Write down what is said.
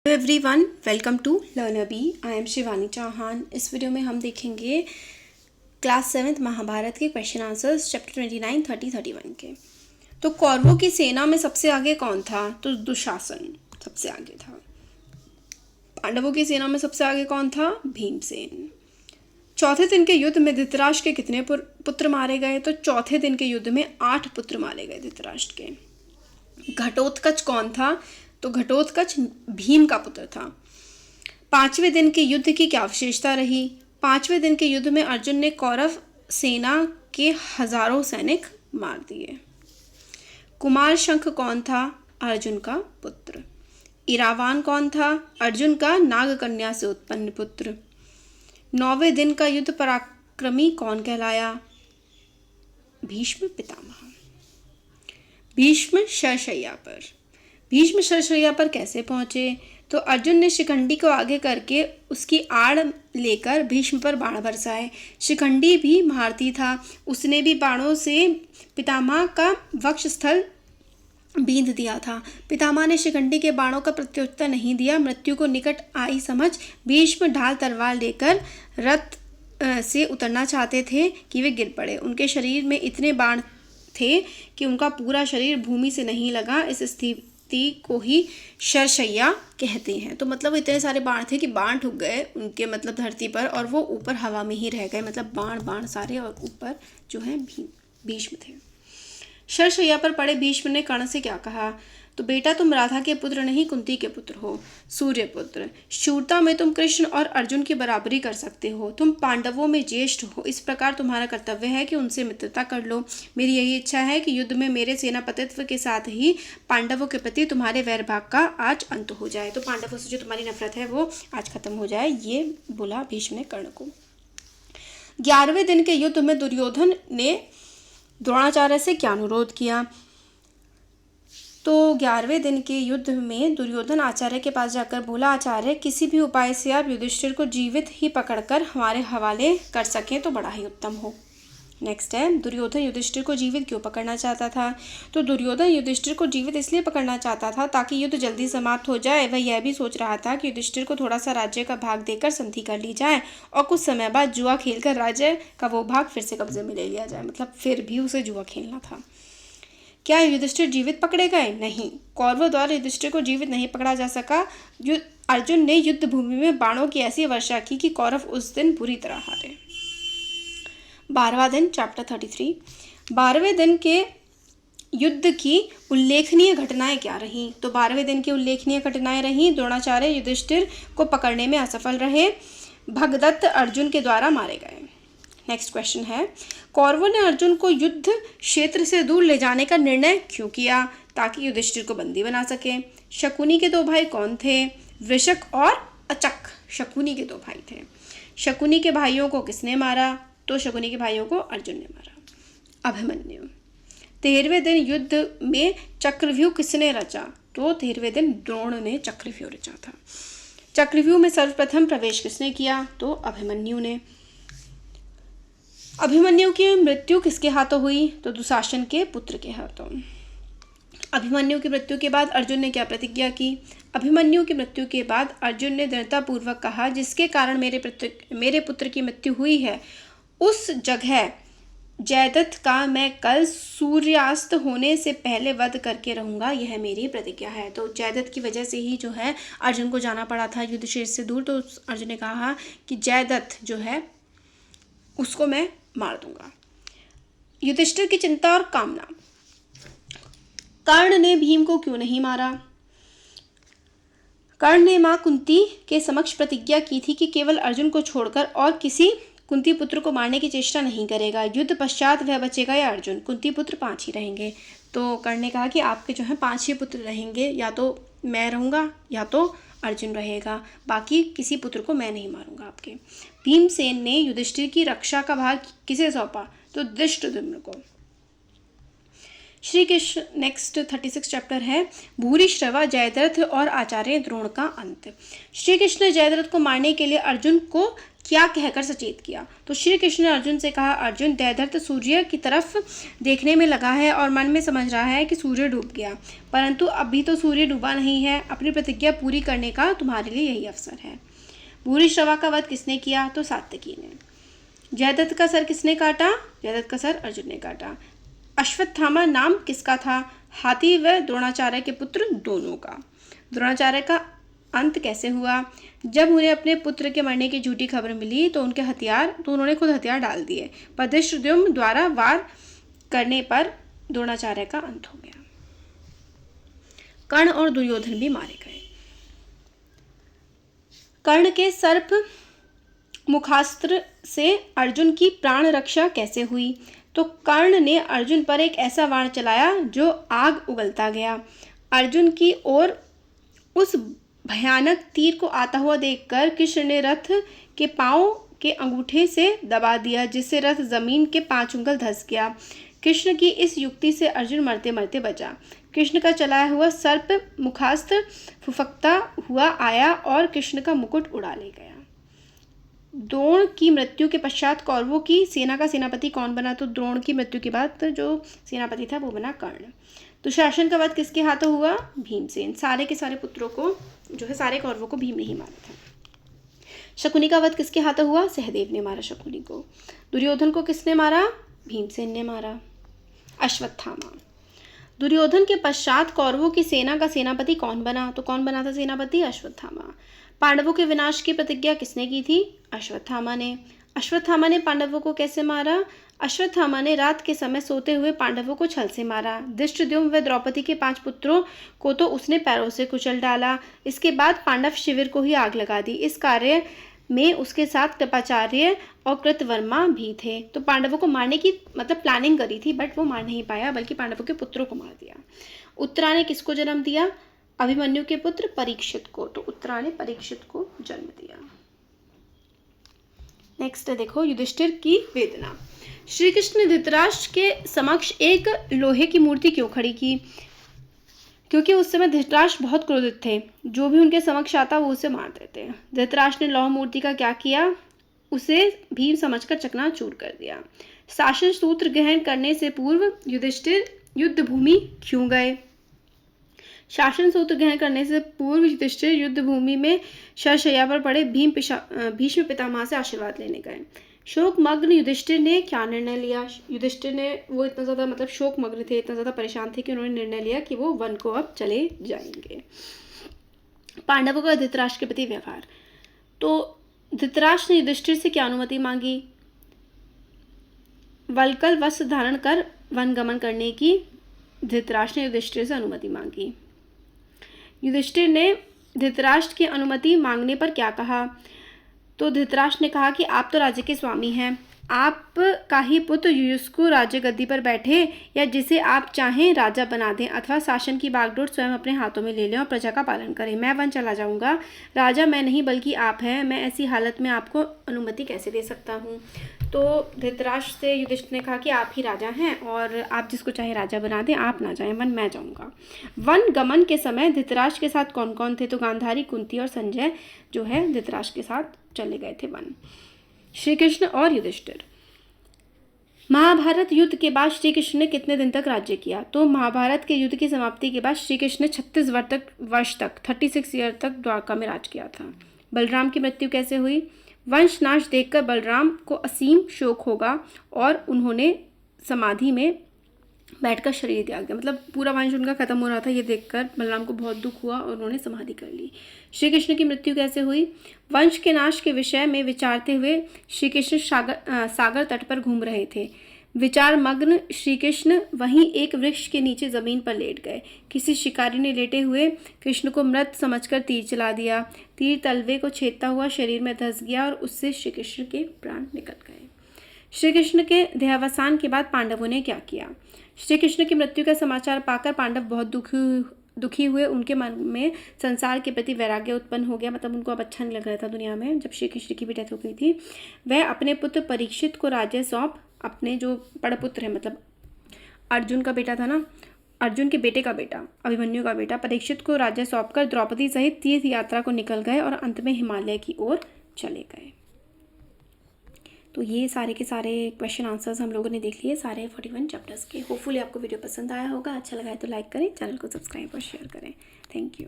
Everyone, welcome to Learner Bee. I am Shivani Chauhan. इस video में हम देखेंगे क्लास 7 महाभारत के क्वेश्चन आंसर्स चैप्टर 29, 30, 31 के। तो कौरवों की सेना में सबसे आगे कौन था? तो दुशासन सबसे आगे था। पांडवों की सेना में सबसे आगे कौन था? भीमसेन। चौथे दिन के युद्ध में धृतराष्ट्र के कितने पुत्र मारे गए? तो चौथे दिन के युद्ध में 8 पुत्र मारे गए धृतराष्ट्र के। घटोत्कच कौन था? तो घटोत्कच भीम का पुत्र था। 5वें दिन के युद्ध की क्या विशेषता रही? 5वें दिन के युद्ध में अर्जुन ने कौरव सेना के हजारों सैनिक मार दिए। कुमार शंख कौन था? अर्जुन का पुत्र। इरावान कौन था? अर्जुन का नागकन्या से उत्पन्न पुत्र। 9वें दिन का युद्ध पराक्रमी कौन कहलाया? भीष्म पितामह। भीष्म शरशैया पर। भीष्म शरशैया पर कैसे पहुंचे? तो अर्जुन ने शिखंडी को आगे करके उसकी आड़ लेकर भीष्म पर बाण बरसाए। शिखंडी भी महारथी था, उसने भी बाणों से पितामह का वक्षस्थल बींध दिया था। पितामह ने शिखंडी के बाणों का प्रत्युत्तर नहीं दिया। मृत्यु को निकट आई समझ भीष्म ढाल तलवार लेकर रथ से उतरना चाहते थे कि वे गिर पड़े। उनके शरीर में इतने बाण थे कि उनका पूरा शरीर भूमि से नहीं लगा। इस स्थिति को ही शरशैया कहते हैं। तो मतलब इतने सारे बाण थे कि बाण ठुक गए उनके मतलब धरती पर, और वो ऊपर हवा में ही रह गए। मतलब बाण सारे, और ऊपर जो है भीष्म थे। शरशैया पर पड़े भीष्म ने कर्ण से क्या कहा? तो बेटा, तुम राधा के पुत्र नहीं, कुंती के पुत्र हो, सूर्य पुत्र। शूरता में तुम कृष्ण और अर्जुन की बराबरी कर सकते हो। तुम पांडवों में ज्येष्ठ हो, इस प्रकार तुम्हारा कर्तव्य है कि उनसे मित्रता कर लो। मेरी यही इच्छा है कि युद्ध में मेरे सेनापतित्व के साथ ही पांडवों के प्रति तुम्हारे वैरभाग का आज अंत हो जाए। तो पांडवों से जो तुम्हारी नफरत है वो आज खत्म हो जाए, ये बोला भीष्म ने कर्ण को। 11वें दिन के युद्ध में दुर्योधन ने द्रोणाचार्य से क्या अनुरोध किया? तो 11वें दिन के युद्ध में दुर्योधन आचार्य के पास जाकर बोला, आचार्य, किसी भी उपाय से आप युधिष्ठिर को जीवित ही पकड़कर हमारे हवाले कर सकें तो बड़ा ही उत्तम हो। नेक्स्ट है, दुर्योधन युधिष्ठिर को जीवित क्यों पकड़ना चाहता था? तो दुर्योधन युधिष्ठिर को जीवित इसलिए पकड़ना चाहता था ताकि युद्ध जल्दी समाप्त हो जाए। वह यह भी सोच रहा था कि युधिष्ठिर को थोड़ा सा राज्य का भाग देकर संधि कर ली जाए और कुछ समय बाद जुआ खेलकर राज्य का वो भाग फिर से कब्जे में ले लिया जाए। मतलब फिर भी उसे जुआ खेलना था। क्या युधिष्ठिर जीवित पकड़े गए? नहीं, कौरवों द्वारा युधिष्ठिर को जीवित नहीं पकड़ा जा सका। अर्जुन ने युद्ध भूमि में बाणों की ऐसी वर्षा की कि कौरव उस दिन बुरी तरह हारे। 12वां दिन, चैप्टर 33। 12वें दिन के युद्ध की उल्लेखनीय घटनाएं क्या रहीं? तो 12वें दिन की उल्लेखनीय घटनाएं रहीं, द्रोणाचार्य युधिष्ठिर को पकड़ने में असफल रहे, भगदत्त अर्जुन के द्वारा मारे गए। नेक्स्ट क्वेश्चन है, कौरवों ने अर्जुन को युद्ध क्षेत्र से दूर ले जाने का निर्णय क्यों किया? ताकि युधिष्ठिर को बंदी बना सके। शकुनी के 2 भाई कौन थे? वृषक और अचक शकुनी के 2 भाई थे। शकुनी के भाइयों को किसने मारा? तो शकुनी के भाइयों को अर्जुन ने मारा। अभिमन्यु। 13वें दिन युद्ध में चक्रव्यूह किसने रचा? तो 13वें दिन द्रोण ने चक्रव्यूह रचा था। चक्रव्यूह में सर्वप्रथम प्रवेश किसने किया? तो अभिमन्यु ने। अभिमन्यु की मृत्यु किसके हाथों हुई? तो दुशासन के पुत्र के हाथों। अभिमन्यु की मृत्यु के बाद अर्जुन ने क्या प्रतिज्ञा की? अभिमन्यु की मृत्यु के बाद अर्जुन ने दृढ़तापूर्वक कहा, जिसके कारण मेरे पुत्र की मृत्यु हुई है उस जगह जयद्रथ का मैं कल सूर्यास्त होने से पहले वध करके रहूंगा। यह मेरी प्रतिज्ञा है। तो जयद्रथ की वजह से ही जो है अर्जुन को जाना पड़ा था युद्ध क्षेत्र से दूर। तो अर्जुन ने कहा कि जयद्रथ जो है उसको मैं मार दूंगा। युधिष्ठिर की चिंता और कामना। कर्ण ने भीम को क्यों नहीं मारा? कर्ण ने मां कुंती के समक्ष प्रतिज्ञा की थी कि केवल अर्जुन को छोड़कर और किसी कुंती पुत्र को मारने की चेष्टा नहीं करेगा। युद्ध पश्चात वह बचेगा या अर्जुन? कुंती पुत्र 5 ही रहेंगे। तो कर्ण ने कहा कि आपके जो है 5 ही पुत्र रहेंगे, या तो मैं रहूंगा या तो अर्जुन रहेगा, बाकी किसी पुत्र को मैं नहीं मारूंगा आपके। भीमसेन ने युधिष्ठिर की रक्षा का भार किसे सौंपा? तो धृष्टद्युम्न को। श्री कृष्ण नेक्स्ट 36 चैप्टर है भूरिश्रवा जयद्रथ और आचार्य द्रोण का अंत। श्री कृष्ण ने जयद्रथ को मारने के लिए अर्जुन को क्या कहकर सचेत किया? तो श्री कृष्ण ने अर्जुन से कहा, अर्जुन, जयद्रथ सूर्य की तरफ देखने में लगा है और मन में समझ रहा है कि सूर्य डूब गया, परंतु अभी तो सूर्य डूबा नहीं है। अपनी प्रतिज्ञा पूरी करने का तुम्हारे लिए यही अवसर है। भूरिश्रवा का वध किसने किया? तो सात्यकी ने। जयद्रथ का सर किसने काटा? जयद्रथ का सर अर्जुन ने काटा। अश्वत्थामा नाम किसका था? हाथी व द्रोणाचार्य के पुत्र दोनों का। द्रोणाचार्य का अंत कैसे हुआ? जब उन्हें अपने पुत्र के मरने की झूठी खबर मिली तो उन्होंने खुद हथियार डाल दिए, पर धृष्टद्युम्न द्वारा वार करने पर द्रोणाचार्य का अंत हो गया। कर्ण और दुर्योधन भी मारे गए। कर्ण के सर्प मुखास्त्र से अर्जुन की प्राण रक्षा कैसे हुई? तो कर्ण ने अर्जुन पर एक ऐसा बाण चलाया जो आग उगलता गया। अर्जुन की ओर उस भयानक तीर को आता हुआ देखकर कृष्ण ने रथ के पांव के अंगूठे से दबा दिया, जिससे रथ जमीन के 5 उंगल धंस गया। कृष्ण की इस युक्ति से अर्जुन मरते मरते बचा। कृष्ण का चलाया हुआ सर्प मुखास्त्र फुफकता हुआ आया और कृष्ण का मुकुट उड़ा ले गया। द्रोण की मृत्यु के पश्चात कौरवों की सेना का सेनापति कौन बना? तो द्रोण की मृत्यु के बाद जो सेनापति था वो बना कर्ण। दुशासन का वध किसके हाथों हुआ? भीमसेन। सारे के सारे पुत्रों को जो है सारे कौरवों को भीम ने ही मारा था। शकुनी का वध किसके हाथों हुआ? सहदेव ने मारा शकुनी को। दुर्योधन को किसने मारा? भीमसेन ने मारा। अश्वत्थामा। दुर्योधन के पश्चात कौरवों की सेना का सेनापति कौन बना? तो कौन बना था सेनापति? अश्वत्थामा। पांडवों के विनाश की प्रतिज्ञा किसने की थी? अश्वत्थामा ने। अश्वत्थामा ने पांडवों को कैसे मारा? अश्वत्थामा ने रात के समय सोते हुए पांडवों को छल से मारा। धृष्टद्युम्न व द्रौपदी के 5 पुत्रों को तो उसने पैरों से कुचल डाला। इसके बाद पांडव शिविर को ही आग लगा दी। इस कार्य में उसके साथ कृपाचार्य और कृतवर्मा भी थे। तो पांडवों को मारने की प्लानिंग करी थी, बट वो मार नहीं पाया, बल्कि पांडवों के पुत्रों को मार दिया। उत्तरा ने किसको जन्म दिया? अभिमन्यु के पुत्र परीक्षित को। तो उत्तरा ने परीक्षित को जन्म दिया। नेक्स्ट देखो युधिष्ठिर की वेदना। श्री कृष्ण ने धृतराष्ट्र के समक्ष एक लोहे की मूर्ति क्यों खड़ी की? क्योंकि उस समय धृतराष्ट्र बहुत क्रोधित थे। जो भी उनके समक्ष आता वो उसे मार देते। धृतराष्ट्र ने लौह मूर्ति का क्या किया? उसे भीम समझकर चकनाचूर कर दिया। शासन सूत्र ग्रहण करने से पूर्व युधिष्ठिर युद्ध भूमि क्यों गए? शासन सूत्र ग्रहण करने से पूर्व युधिष्ठिर युद्ध भूमि में शरशैया पर पड़े भीष्म पितामह से आशीर्वाद लेने गए। शोकमग्न युधिष्ठिर ने क्या निर्णय लिया? युधिष्ठिर ने वो इतना ज़्यादा शोकमग्न थे, इतना ज़्यादा परेशान थे कि उन्होंने निर्णय लिया कि वो वन को अब चले जाएंगे। पांडवों का धृतराष्ट्र के प्रति व्यवहार। तो धृतराष्ट्र ने युधिष्ठिर से क्या अनुमति मांगी? वल्कल वस्त्र धारण कर वन गमन करने की धृतराष्ट्र ने युधिष्ठिर से अनुमति मांगी। युधिष्ठिर ने धृतराष्ट्र की अनुमति मांगने पर क्या कहा? तो धृतराष्ट्र ने कहा कि आप तो राज्य के स्वामी हैं, आप का ही पुत्र युयुष्कु राज्य गद्दी पर बैठे या जिसे आप चाहें राजा बना दें, अथवा शासन की बागडोर स्वयं अपने हाथों में ले लें और प्रजा का पालन करें। मैं वन चला जाऊंगा। राजा मैं नहीं बल्कि आप हैं। मैं ऐसी हालत में आपको अनुमति कैसे दे सकता हूँ? तो धृतराष्ट्र से युधिष्ठिर ने कहा कि आप ही राजा हैं और आप जिसको चाहे राजा बना दें, आप ना जाएं वन, मैं जाऊंगा। वन गमन के समय धृतराष्ट्र के साथ कौन कौन थे? तो गांधारी, कुंती और संजय जो है धृतराष्ट्र के साथ चले गए थे वन। श्री कृष्ण और युधिष्ठिर। महाभारत युद्ध के बाद श्री कृष्ण ने कितने दिन तक राज्य किया? तो महाभारत के युद्ध की समाप्ति के बाद श्री कृष्ण ने 36 वर्ष तक 36 ईयर तक द्वारका में राज किया था। बलराम की मृत्यु कैसे हुई? वंश नाश देखकर बलराम को असीम शोक होगा और उन्होंने समाधि में बैठकर शरीर त्याग दिया। पूरा वंश उनका खत्म हो रहा था, ये देखकर बलराम को बहुत दुख हुआ और उन्होंने समाधि कर ली। श्री कृष्ण की मृत्यु कैसे हुई? वंश के नाश के विषय में विचारते हुए श्री कृष्ण सागर तट पर घूम रहे थे। विचार मग्न श्री कृष्ण वहीं एक वृक्ष के नीचे जमीन पर लेट गए। किसी शिकारी ने लेटे हुए कृष्ण को मृत समझकर तीर चला दिया। तीर तलवे को छेदता हुआ शरीर में धंस गया और उससे श्री कृष्ण के प्राण निकल गए। श्री कृष्ण के देहावसान के बाद पांडवों ने क्या किया? श्री कृष्ण की मृत्यु का समाचार पाकर पांडव बहुत दुखी हुए। उनके मन में संसार के प्रति वैराग्य उत्पन्न हो गया। उनको अब अच्छा नहीं लग रहा था दुनिया में। जब श्री कृष्ण की भी डेथ हो गई थी, वह अपने पुत्र परीक्षित को राज्य सौंप अपने जो बड़ा पुत्र है अर्जुन का बेटा था ना, अर्जुन के बेटे का बेटा, अभिमन्यु का बेटा परीक्षित को राज्य सौंपकर द्रौपदी सहित तीर्थ यात्रा को निकल गए और अंत में हिमालय की ओर चले गए। तो ये सारे के सारे क्वेश्चन आंसर्स हम लोगों ने देख लिए सारे 41 चैप्टर्स के। होपफुली आपको वीडियो पसंद आया होगा। अच्छा लगा है तो लाइक करें, चैनल को सब्सक्राइब और शेयर करें। Thank you.